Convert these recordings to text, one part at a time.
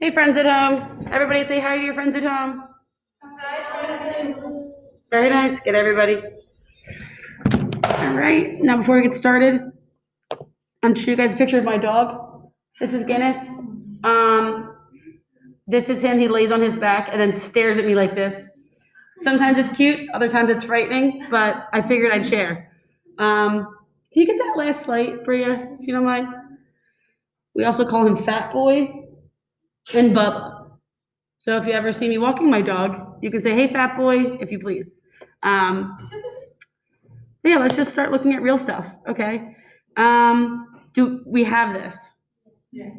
Hey, friends at home. Everybody say hi to your friends at home. Very nice. Get everybody. All right. Now, before we get started, I'm show you guys a picture of my dog. This is Guinness. This is him. He lays on his back and then stares at me like this. Sometimes it's cute. Other times it's frightening, but I figured I'd share. Can you get that last light, Bria, if you don't mind? We also call him Fat Boy and Bubba. So if you ever see me walking my dog, you can say, "Hey, Fat Boy," if you please. Yeah, let's just start looking at real stuff, okay? Do we have this? Yes.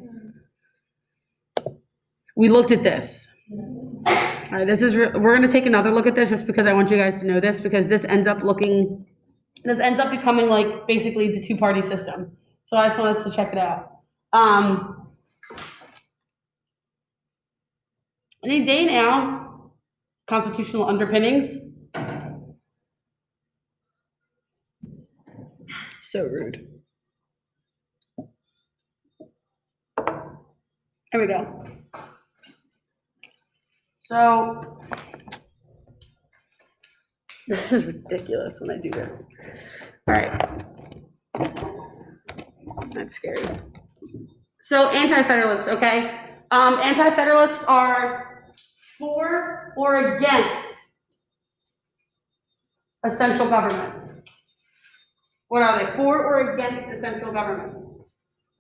We looked at this. All right, we're gonna take another look at this just because I want you guys to know this, because this ends up becoming like basically the two-party system. So I just want us to check it out. Any day now, constitutional underpinnings. So rude. There we go. So this is ridiculous when I do this. All right. That's scary. So anti-federalists, okay? Anti-federalists are for or against a central government. What are they? For or against a central government?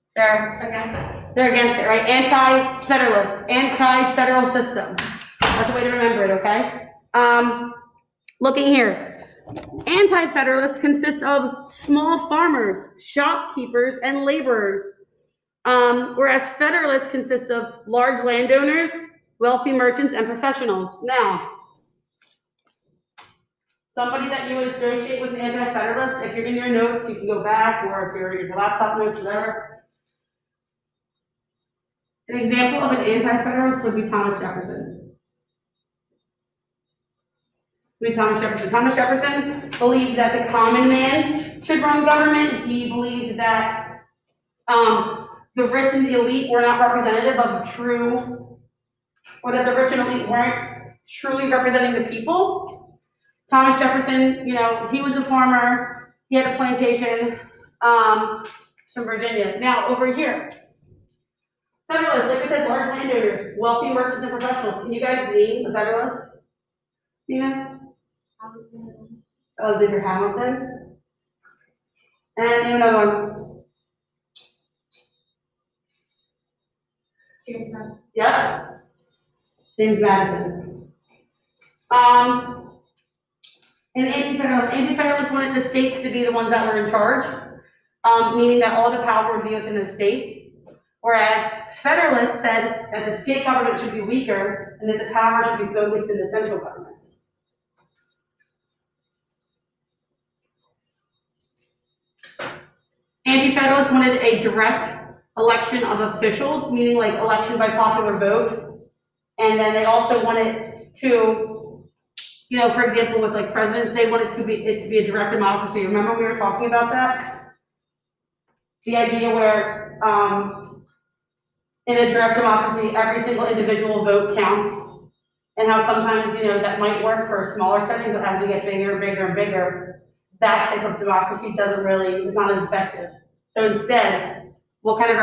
Sarah? Against. They're against it, right? Anti-federalist, anti-federal system. That's a way to remember it, okay? Looking here. Anti-federalists consist of small farmers, shopkeepers, and laborers. Whereas federalists consist of large landowners, wealthy merchants, and professionals. Now, somebody that you would associate with anti-federalists, if you're in your notes, you can go back, or if you're in your laptop notes, whatever. An example of an anti-federalist would be Thomas Jefferson. Thomas Jefferson believed that the common man should run government. He believed that the rich and the elite were not representative of or that the rich and elite weren't truly representing the people. Thomas Jefferson, he was a farmer. He had a plantation from Virginia. Now, over here, Federalists, like I said, large landowners, wealthy merchants, and professionals. Can you guys name the Federalists? Nina? Alexander Hamilton. And name another one. James. Yeah. James Madison. And anti-federalists wanted the states to be the ones that were in charge, meaning that all the power would be within the states. Whereas Federalists said that the state government should be weaker and that the power should be focused in the central government. Anti-Federalists wanted a direct election of officials, meaning like election by popular vote. And then they also wanted to, for example, with like presidents, they wanted it to be a direct democracy. Remember we were talking about that? The idea where in a direct democracy, every single individual vote counts, and how sometimes, that might work for a smaller setting, but as we get bigger and bigger and bigger, that type of democracy is not as effective. So instead, what kind of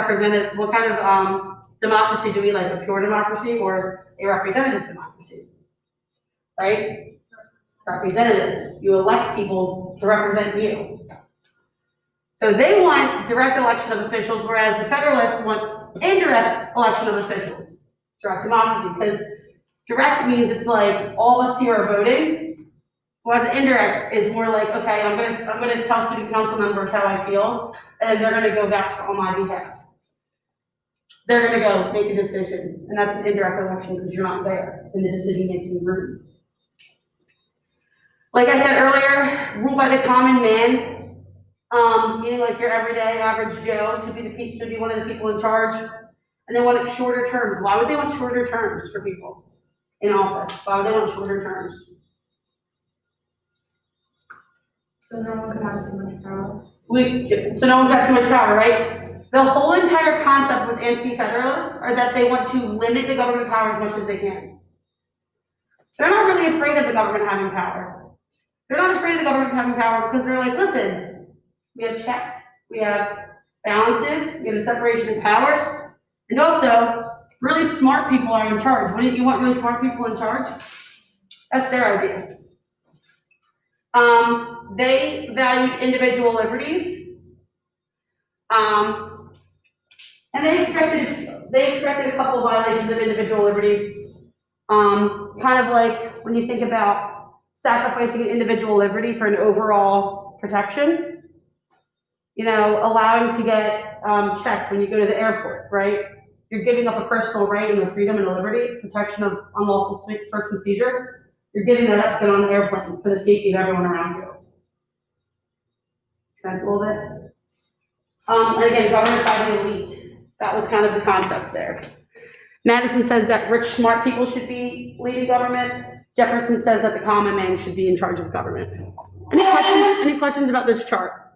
democracy do we like? A pure democracy or a representative democracy? Right? Representative. You elect people to represent you. So they want direct election of officials, whereas the Federalists want indirect election of officials. Direct democracy, because direct means it's like all of us here are voting, whereas indirect is more like, okay, I'm gonna tell student council members how I feel, and then they're gonna go vouch on my behalf. They're gonna go make a decision, and that's an indirect election because you're not there in the decision-making room. Like I said earlier, rule by the common man. Meaning like your everyday average Joe should be one of the people in charge, and they wanted shorter terms. Why would they want shorter terms for people in office? Why would they want shorter terms? So no one could have too much power. So no one got too much power, right? The whole entire concept with anti-federalists are that they want to limit the government power as much as they can. They're not really afraid of the government having power. They're not afraid of the government having power because they're like, listen, we have checks, we have balances, we have a separation of powers, and also, really smart people are in charge. Wouldn't you want really smart people in charge? That's their idea. They valued individual liberties, and they expected a couple violations of individual liberties, kind of like when you think about sacrificing an individual liberty for an overall protection, you know, allowing to get checked when you go to the airport, right? You're giving up a personal right and a freedom and a liberty, protection of unlawful search and seizure. You're giving that up to get on the airplane for the safety of everyone around you. Make sense a little bit? And again, government by the elite. That was kind of the concept there. Madison says that rich, smart people should be leading government. Jefferson says that the common man should be in charge of government. Any questions about this chart?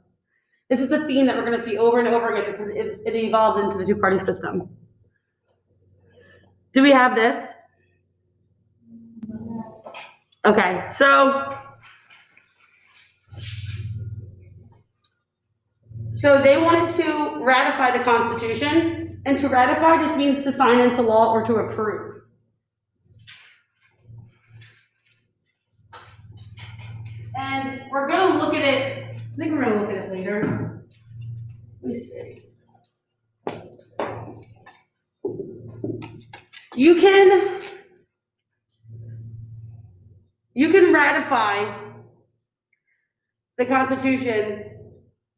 This is a theme that we're going to see over and over again because it evolves into the two-party system. Do we have this? Okay, so they wanted to ratify the Constitution, and to ratify just means to sign into law or to approve. And we're going to look at it, I think we're going to look at it later. Let me see. You can ratify the Constitution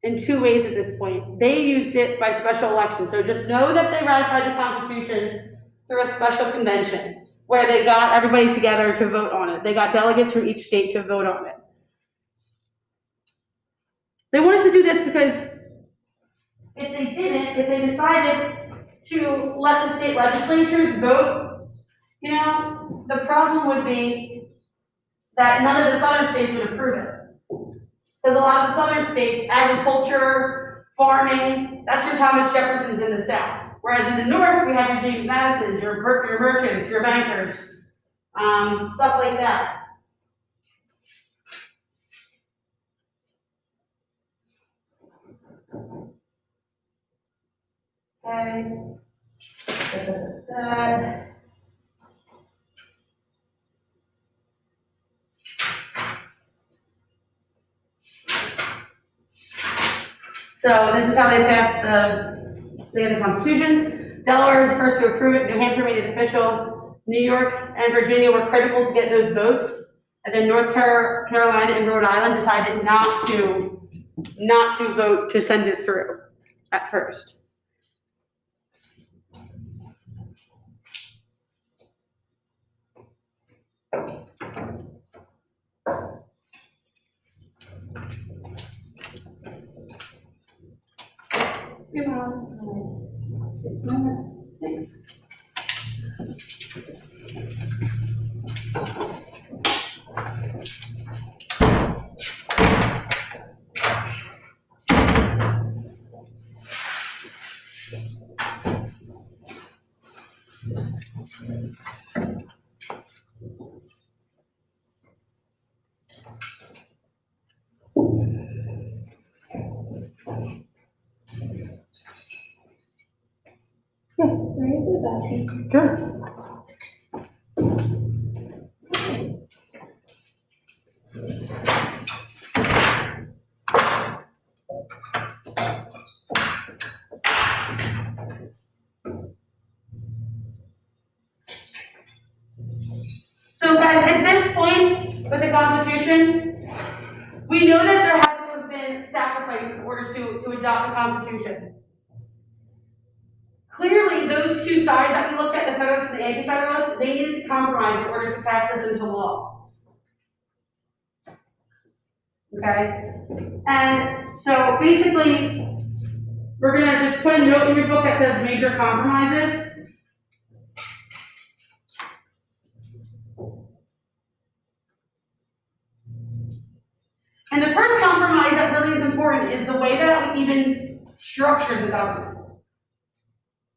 in two ways at this point. They used it by special election. So just know that they ratified the Constitution through a special convention where they got everybody together to vote on it. They got delegates from each state to vote on it. They wanted to do this because if they didn't, if they decided to let the state legislatures vote, you know, the problem would be that none of the southern states would approve it. Because a lot of the southern states, agriculture, farming, that's your Thomas Jeffersons in the South. Whereas in the North, we have your James Madisons, your merchants, your bankers, stuff like that. Okay. So this is how they passed the Constitution. Delaware was the first to approve it. New Hampshire made it official. New York and Virginia were critical to get those votes. And then North Carolina and Rhode Island decided not to vote to send it through at first. Thanks. Yeah, where is the bathroom? Good. So guys, at this point with the Constitution, we know that there had to have been sacrifices in order to adopt the Constitution. Clearly, those two sides that we looked at, the Federalists and the Anti-Federalists, they needed to compromise in order to pass this into law. Okay? And so basically, we're going to just put a note in your book that says major compromises. And the first compromise that really is important is the way that we even structure the government.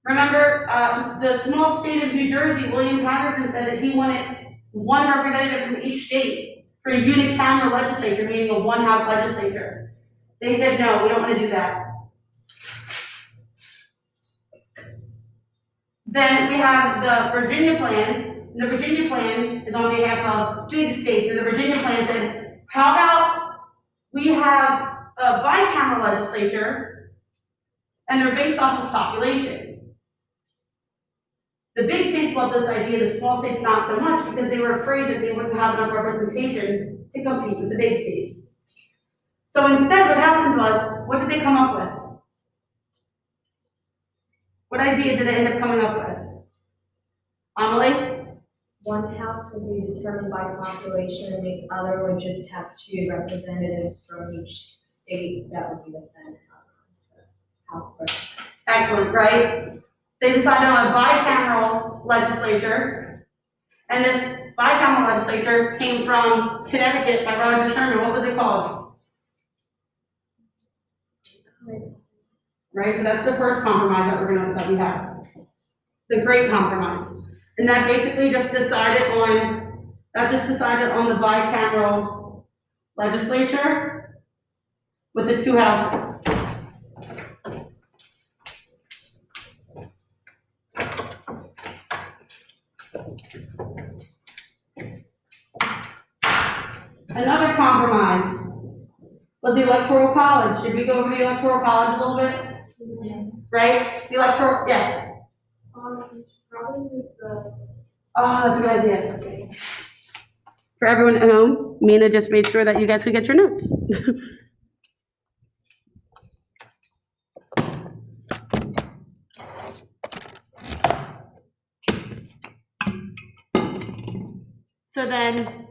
Remember, the small state of New Jersey, William Patterson said that he wanted one representative from each state for a unicameral legislature, meaning a one-house legislature. They said, no, we don't want to do that. Then we have the Virginia plan. The Virginia plan is on behalf of big states, and the Virginia plan said, how about we have a bicameral legislature, and they're based off of population. The big states love this idea, the small states not so much, because they were afraid that they wouldn't have enough representation to compete with the big states. So instead, what happened was, what did they come up with? What idea did they end up coming up with? Amelie? One house would be determined by population, and the other would just have 2 representatives from each state. That would be the Senate House, the House of Representatives. Excellent, right? They decided on a bicameral legislature, and this bicameral legislature came from Connecticut by Roger Sherman. What was it called? Right, so that's the first compromise that we have. The Great Compromise. And that basically just decided on the bicameral legislature with the 2 houses. Another compromise was the Electoral College. Should we go over the Electoral College a little bit? Yes. Right? The Electoral, yeah. Probably with the. Oh, that's a good idea. For everyone at home, Mina just made sure that you guys could get your notes. So then,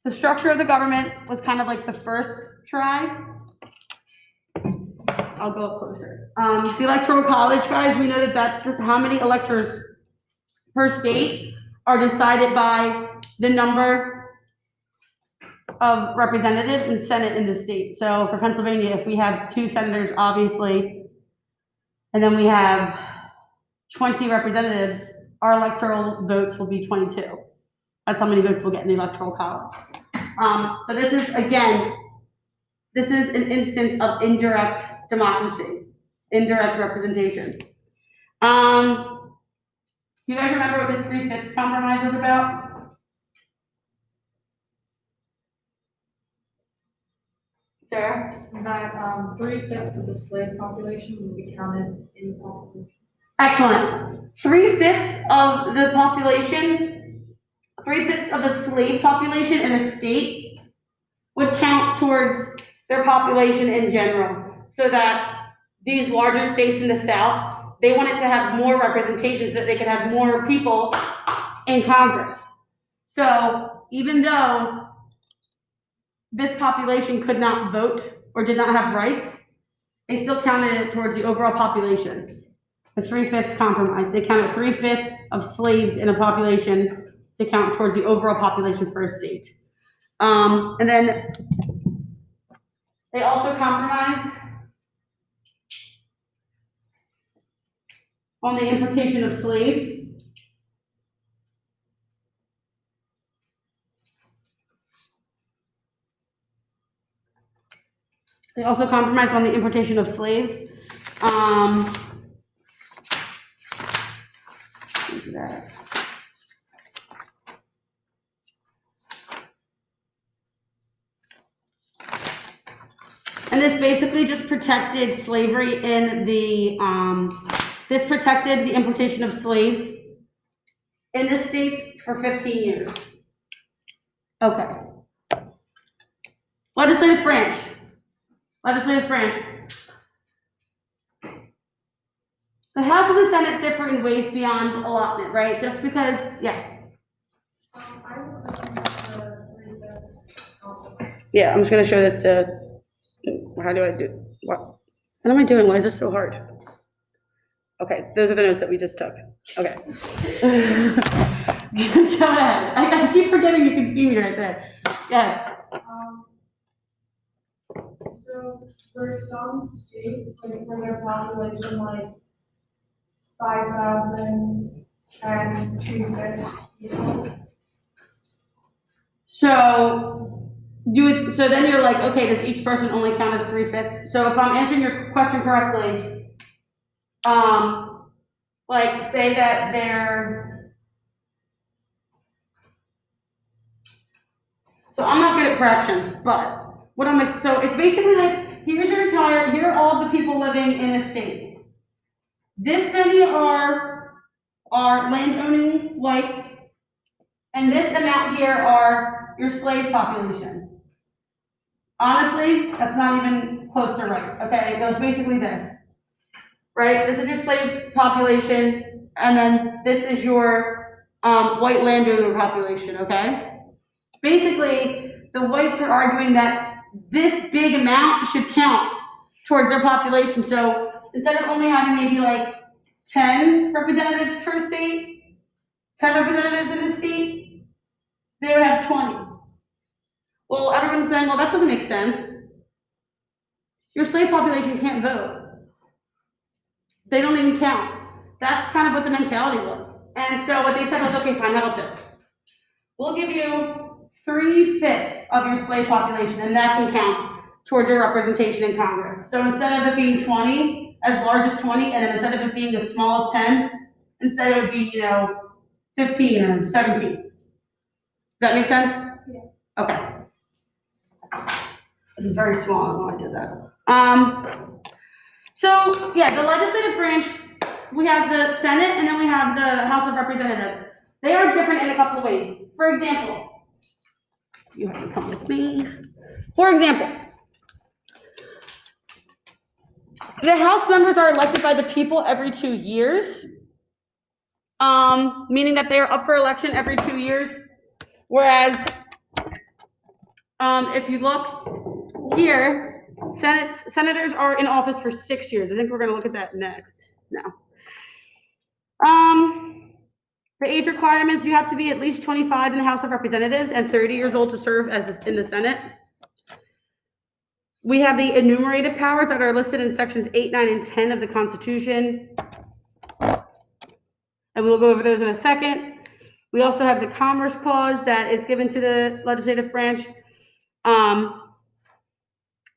the structure of the government was kind of like the first try. I'll go up closer. The Electoral College, guys, we know that that's how many electors per state are decided by the number of representatives and Senate in the state. So for Pennsylvania, if we have 2 senators, obviously, and then we have 20 representatives, our electoral votes will be 22. That's how many votes we'll get in the Electoral College. So this is, again, this is an instance of indirect democracy, indirect representation. You guys remember what the 3/5 compromise was about? Sarah? That 3/5 of the slave population will be counted in the population. Excellent. 3/5 of the population, 3/5 of the slave population in a state would count towards their population in general, so that these larger states in the South, they wanted to have more representation so that they could have more people in Congress. So even though this population could not vote or did not have rights, they still counted it towards the overall population. The 3/5 compromise. They counted 3/5 of slaves in a population to count towards the overall population for a state. And then they also compromised on the importation of slaves. They also compromised on the importation of slaves. Where's that? And this basically just protected slavery in the, this protected the importation of slaves in the states for 15 years. Okay. Legislative branch. Legislative branch. The House and the Senate differ in ways beyond allotment, right? Just because, yeah. I have a question for the. Yeah, I'm just gonna show this to, how do I do, what am I doing? Why is this so hard? Okay, those are the notes that we just took. Okay. Go ahead. I keep forgetting you can see me right there. Yeah. So for some states, like for their population, like 5,000 and 2/5 people. So so then you're like, okay, does each person only count as 3/5? So if I'm answering your question correctly, like say that so I'm not good at fractions, but so it's basically like, here are all the people living in a state. This many are landowning whites, and this amount here are your slave population. Honestly, that's not even close to right, okay? It goes basically this, right? This is your slave population, and then this is your white landowner population, okay? Basically, the whites are arguing that this big amount should count towards their population. So instead of only having maybe like 10 representatives per state, 10 representatives in the state, they would have 20. Well, everyone's saying, well, that doesn't make sense. Your slave population can't vote. They don't even count. That's kind of what the mentality was. And so what they said was, okay, fine, how about this? We'll give you 3/5 of your slave population, and that can count towards your representation in Congress. So instead of it being 20, as large as 20, and then instead of it being as small as 10, instead it would be, 15 or 17. Does that make sense? Yeah. Okay. This is very small, I don't know why I did that. So, yeah, the legislative branch, we have the Senate, and then we have the House of Representatives. They are different in a couple of ways. For example, you have to come with me. For example, the House members are elected by the people every 2 years, meaning that they are up for election every 2 years. Whereas, if you look here, senators are in office for 6 years. I think we're going to look at that next. No. The age requirements, you have to be at least 25 in the House of Representatives and 30 years old to serve in the Senate. We have the enumerated powers that are listed in sections 8, 9, and 10 of the Constitution. And we'll go over those in a second. We also have the Commerce Clause that is given to the legislative branch.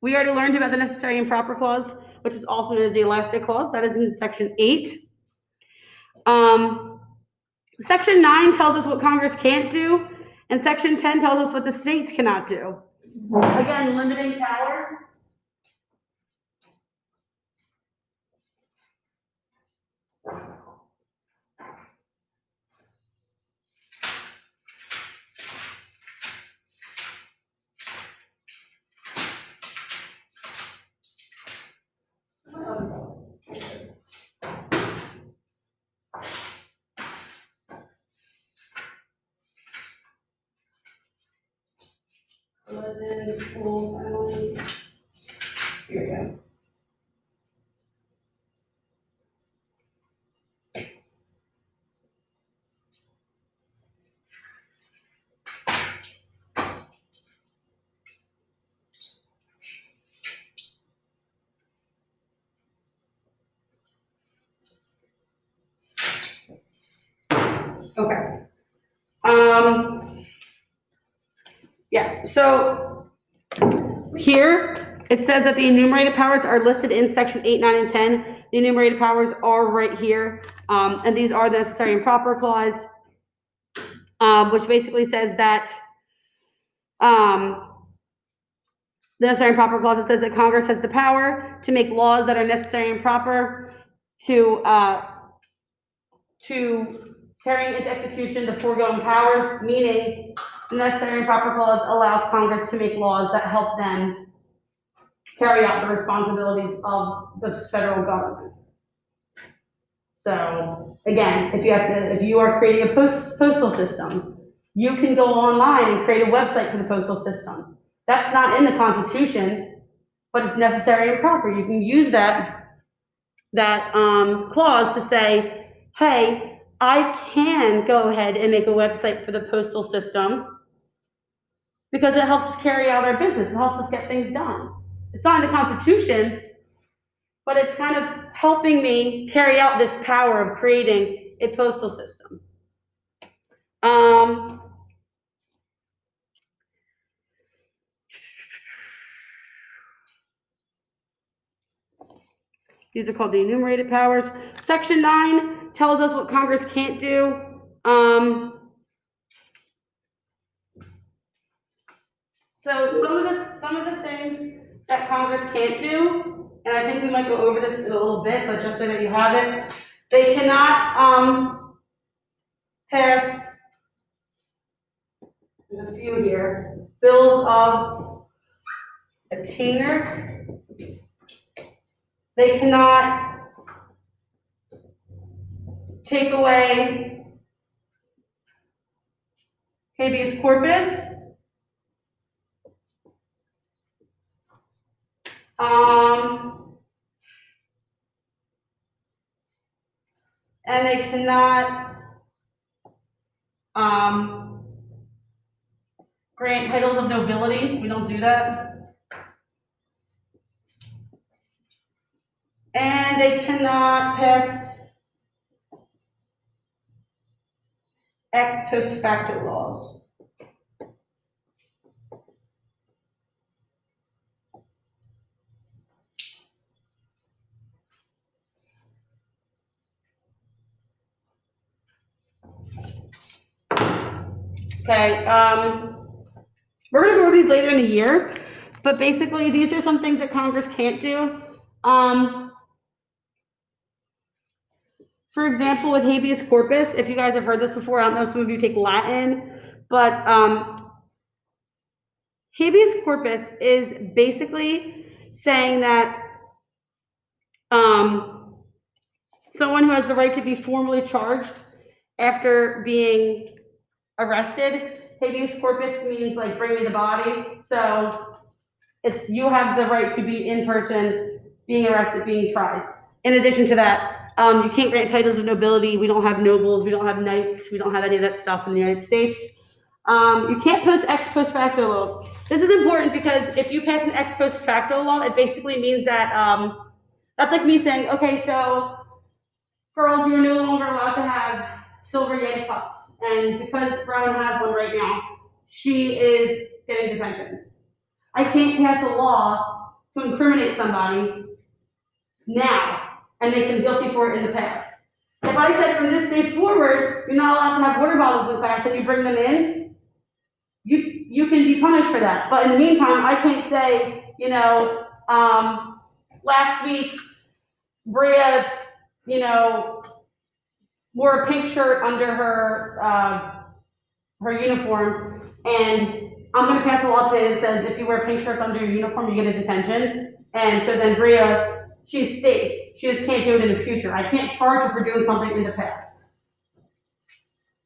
We already learned about the Necessary and Proper Clause, which is also known as the Elastic Clause. That is in section 8. Section 9 tells us what Congress can't do, and section 10 tells us what the states cannot do. Again, limiting power. Here we go. Okay. Yes, so here it says that the enumerated powers are listed in section 8, 9, and 10. The enumerated powers are right here, and these are the Necessary and Proper Clause, which basically says that the Necessary and Proper Clause, it says that Congress has the power to make laws that are necessary and proper to carrying into execution the foregoing powers, meaning the Necessary and Proper Clause allows Congress to make laws that help them carry out the responsibilities of the federal government. So again, if you are creating a postal system, you can go online and create a website for the postal system. That's not in the Constitution, but it's necessary and proper. You can use that clause to say, hey, I can go ahead and make a website for the postal system because it helps us carry out our business. It helps us get things done. It's not in the Constitution, but it's kind of helping me carry out this power of creating a postal system. These are called the enumerated powers. Section 9 tells us what Congress can't do. So some of the things that Congress can't do, and I think we might go over this in a little bit, but just so that you have it, they cannot pass, there's a few here, bills of attainder. They cannot take away habeas corpus. And they cannot grant titles of nobility. We don't do that. And they cannot pass ex post facto laws. Okay, we're gonna go over these later in the year, but basically these are some things that Congress can't do. For example, with habeas corpus, if you guys have heard this before, I don't know if some of you take Latin, but habeas corpus is basically saying that someone who has the right to be formally charged after being arrested, habeas corpus means like bring me the body. So it's you have the right to be in person, being arrested, being tried. In addition to that, you can't grant titles of nobility. We don't have nobles. We don't have knights. We don't have any of that stuff in the United States. You can't pass ex post facto laws. This is important because if you pass an ex post facto law, it basically means that that's like me saying, okay, so girls, you're no longer allowed to have silver Yeti cups. And because Brown has one right now, she is getting detention. I can't pass a law to incriminate somebody now and make them guilty for it in the past. If I said from this day forward, you're not allowed to have water bottles in class and you bring them in, you can be punished for that. But in the meantime, I can't say, last week, Bria, wore a pink shirt under her uniform, and I'm gonna pass a law today that says if you wear a pink shirt under your uniform, you get a detention. And so then Bria, she's safe. She just can't do it in the future. I can't charge her for doing something in the past.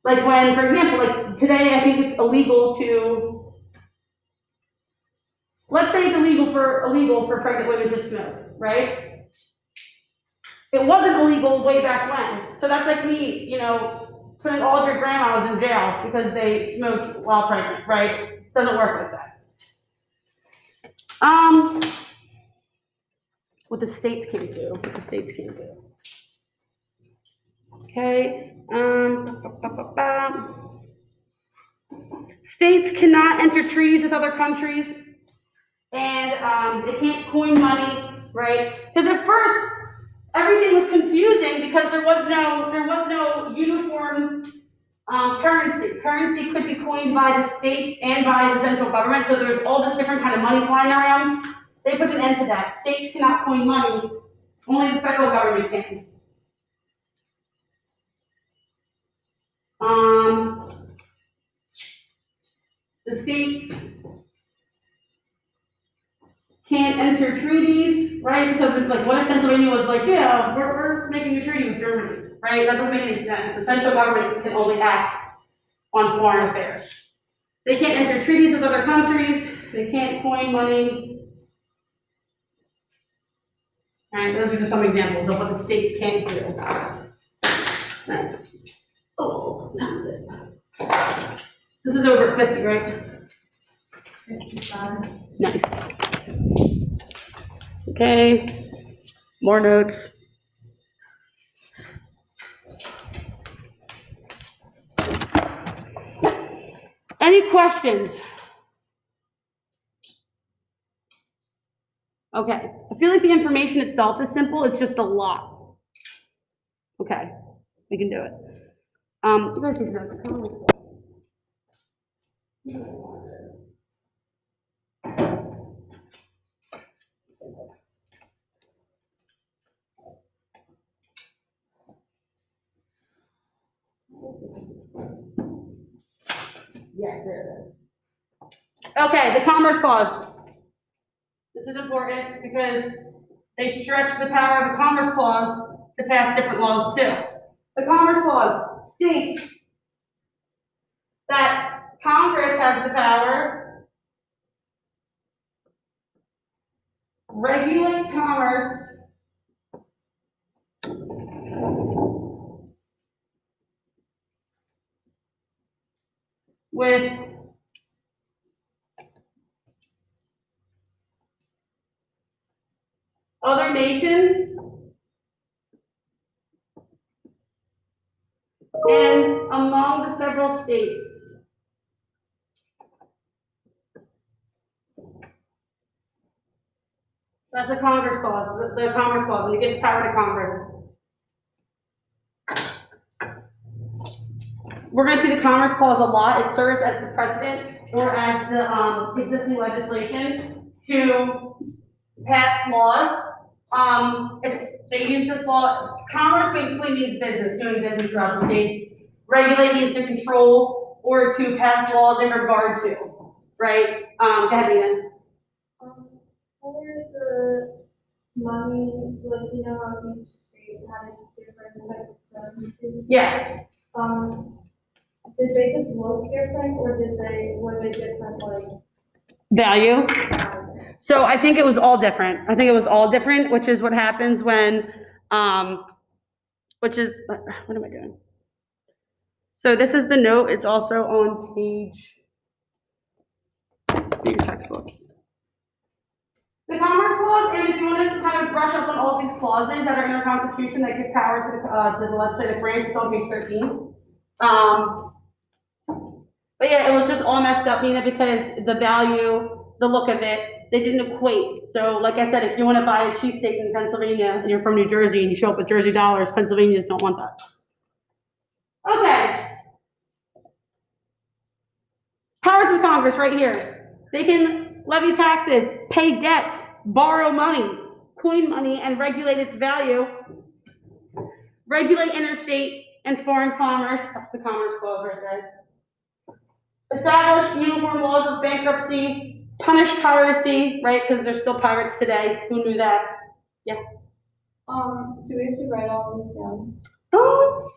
Like when, for example, like today, I think it's illegal to, let's say it's illegal for pregnant women to smoke, right? It wasn't illegal way back when. So that's like me, putting all of your grandmas in jail because they smoked while pregnant, right? It doesn't work like that. What the states can't do. Okay. States cannot enter treaties with other countries, and they can't coin money, right? Because at first everything was confusing because there was no uniform currency. Currency could be coined by the states and by the central government. So there's all this different kind of money flying around. They put an end to that. States cannot coin money. Only the federal government can. The states can't enter treaties, right? Because it's like, what if Pennsylvania was like, yeah, we're making a treaty with Germany, right? That doesn't make any sense. The central government can only act on foreign affairs. They can't enter treaties with other countries. They can't coin money. All right, those are just some examples of what the states can't do. Nice. Oh, what time is it? This is over at 50, right? 55. Nice. Okay. More notes. Any questions? Okay, I feel like the information itself is simple, it's just a lot. Okay, we can do it. You guys need to know the Commerce Clause. Yes, there it is. Okay, the Commerce Clause. This is important because they stretch the power of the Commerce Clause to pass different laws too. The Commerce Clause states that Congress has the power to regulate commerce with other nations and among the several states. That's the Congress Clause, the Commerce Clause, and it gives power to Congress. We're going to see the Commerce Clause a lot. It serves as the precedent or as the existing legislation to pass laws. They use this law. Commerce basically means business, doing business throughout the states. Regulate means to control or to pass laws in regard to, right? Go ahead, Nina. For the money, like, you know, how each state had a different type of currency. Yeah. Did they just look different, or were they different, like? Value. So I think it was all different. I think it was all different, which is what happens when, what am I doing? So this is the note. It's also on page, it's in your textbook. The Commerce Clause, and if you want to kind of brush up on all these clauses that are in our Constitution that give power to the legislative branch, it's on page 13. But yeah, it was just all messed up, Nina, because the value, the look of it, they didn't equate. So like I said, if you want to buy a cheesesteak in Pennsylvania and you're from New Jersey and you show up with Jersey dollars, Pennsylvanians don't want that. Okay. Powers of Congress right here. They can levy taxes, pay debts, borrow money, coin money, and regulate its value. Regulate interstate and foreign commerce. That's the Commerce Clause right there. Establish uniform laws of bankruptcy, punish piracy, right? Because there's still pirates today. Who knew that? Yeah. Do we have to write all this down? Oh.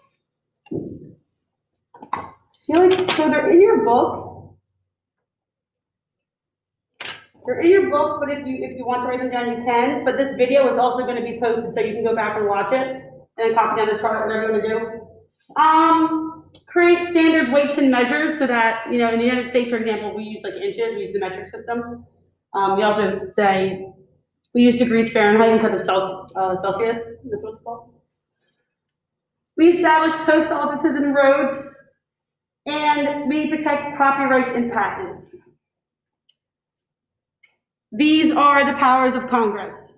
I feel like, so they're in your book. They're in your book, but if you want to write them down, you can. But this video is also going to be posted, so you can go back and watch it and then copy down the chart, whatever you want to do. Create standard weights and measures so that, you know, in the United States, for example, we use like inches, we use the metric system. We also say we use degrees Fahrenheit instead of Celsius. That's what it's called. We establish post offices and roads, and we protect copyrights and patents. These are the powers of Congress.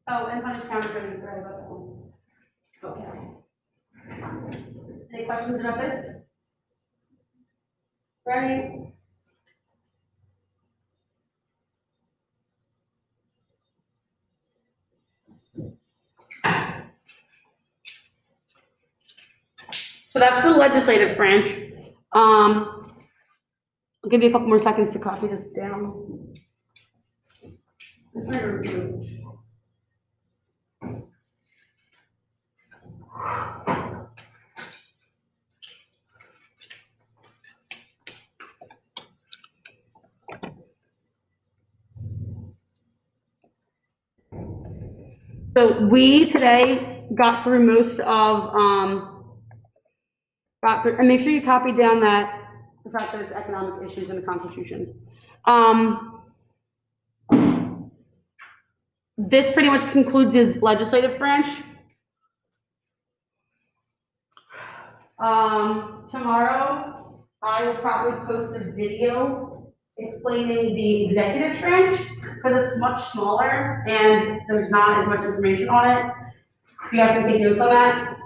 Oh, and punish counterfeiting, forgot about that one. Okay. Any questions about this? right? So that's the legislative branch. I'll give you a couple more seconds to copy this down. So we today got through most of, and make sure you copy down that, the fact that it's economic issues in the Constitution. This pretty much concludes his legislative branch. Tomorrow, I will probably post a video explaining the executive branch, because it's much smaller and there's not as much information on it. You guys can take notes on that.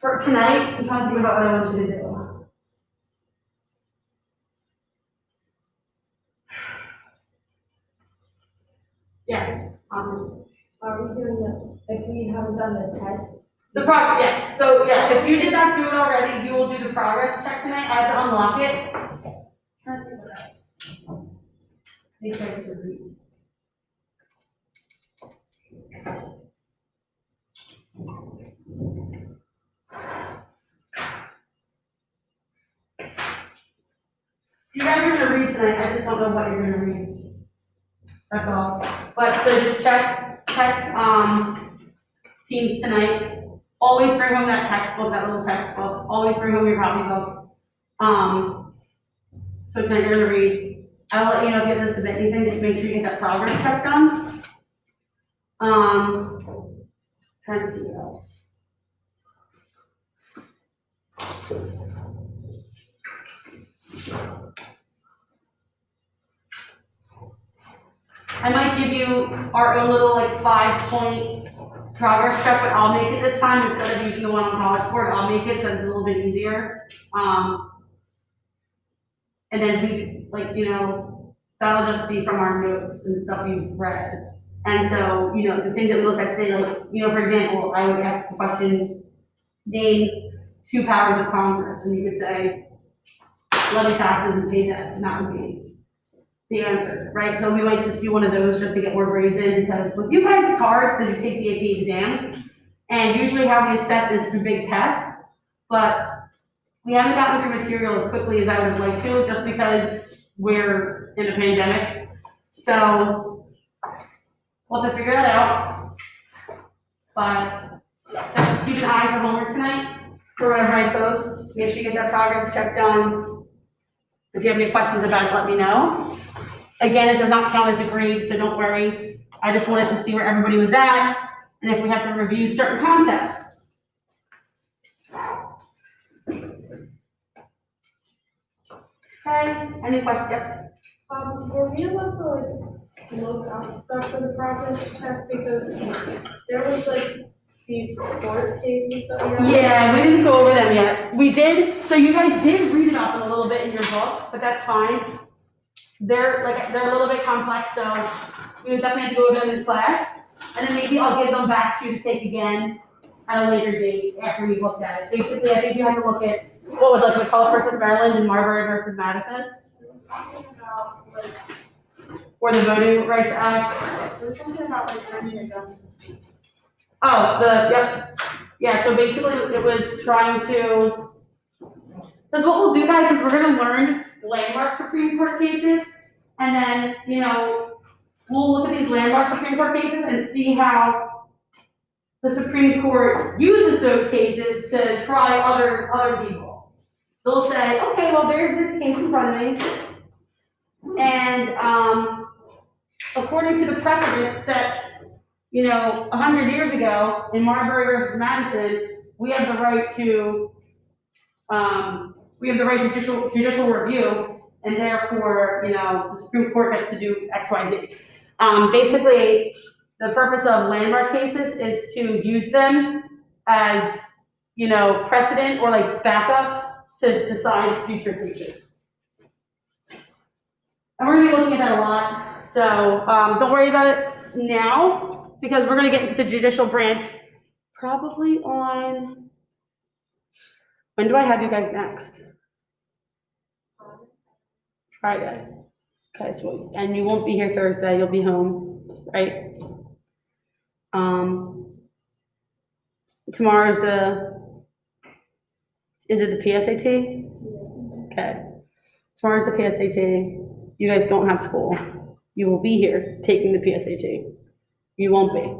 For tonight, I'm trying to think about what I want you to do. Yeah. Are we doing the, if we haven't done the test? The progress, yes. So yeah, if you did not do it already, you will do the progress check tonight. I have to unlock it. Trying to think what else. Make sure it's to read. You guys are gonna read tonight. I just don't know what you're gonna read. That's all. But so just check teams tonight. Always bring home that textbook, that little textbook. Always bring home your copybook. So tonight you're gonna read. I'll let you know if you have to submit anything. Just make sure you get that progress check done. Trying to see what else. I might give you our own little like 5-point progress check, but I'll make it this time instead of using the one on College Board. I'll make it so it's a little bit easier. And then we, like, you know, that'll just be from our notes and stuff you've read. And so, you know, the things that we look at today, like, you know, for example, I would ask the question, name 2 powers of Congress, and you could say, levy taxes and pay debts, and that would be the answer, right? So we might just do one of those just to get more grades in, because with you guys, it's hard because you take the AP exam, and usually how we assess is through big tests, but we haven't gotten through material as quickly as I would have liked to, just because we're in a pandemic. So we'll have to figure that out. But just keep an eye for homework tonight, for whatever I post. Make sure you get that progress check done. If you have any questions about it, let me know. Again, it does not count as a grade, so don't worry. I just wanted to see where everybody was at, and if we have to review certain concepts. Okay, any questions? Yep. Were we allowed to like look up stuff for the progress check, because there was like these court cases that we had? Yeah, we didn't go over them yet. We did, so you guys did read about them a little bit in your book, but that's fine. They're a little bit complex, so we would definitely have to go over them in class. And then maybe I'll give them back to you to take again at a later date after we've looked at it. Basically, I think you have to look at what was like McCullough versus Maryland and Marbury versus Madison, There was something about like, or the Voting Rights Act. there was something about like bringing a gun to the school. Oh, yep. Yeah, so basically it was trying to, because what we'll do, guys, is we're gonna learn landmark Supreme Court cases, and then, you know, we'll look at these landmark Supreme Court cases and see how the Supreme Court uses those cases to try other people. They'll say, okay, well, there's this case in front of me, and according to the precedent set, you know, 100 years ago in Marbury versus Madison, we have the right to judicial review, and therefore, you know, the Supreme Court gets to do X, Y, Z. Basically, the purpose of landmark cases is to use them as, you know, precedent or like backup to decide future features. And we're gonna be looking at that a lot, so, don't worry about it now, because we're gonna get into the judicial branch probably on, when do I have you guys next? Friday. Okay, so, and you won't be here Thursday, you'll be home, right? Tomorrow's is it the PSAT? Okay. Tomorrow's the PSAT. You guys don't have school. You will be here taking the PSAT. You won't be.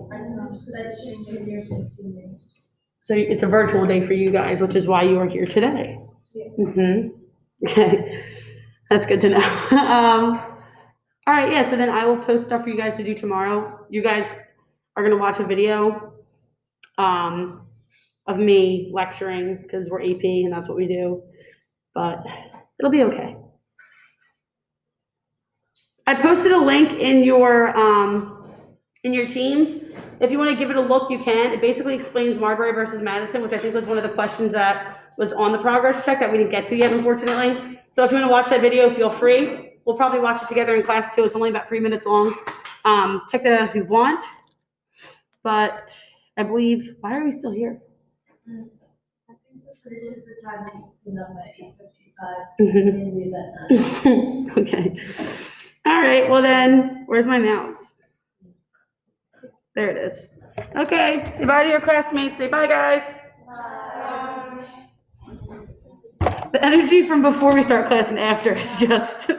That's just juniors and seniors. So it's a virtual day for you guys, which is why you are here today. Yeah. Okay, that's good to know. All right, yeah, so then I will post stuff for you guys to do tomorrow. You guys are gonna watch a video of me lecturing, because we're AP and that's what we do, but it'll be okay. I posted a link in your Teams. If you want to give it a look, you can. It basically explains Marbury versus Madison, which I think was one of the questions that was on the progress check that we didn't get to yet, unfortunately. So if you want to watch that video, feel free. We'll probably watch it together in class too. It's only about 3 minutes long. Check that out if you want. But I believe, why are we still here? I think this is the time that you clean up at 8:55. Mhm. Okay. All right, well then, where's my mouse? There it is. Okay, say bye to your classmates. Say bye, guys. Bye. The energy from before we start class and after is just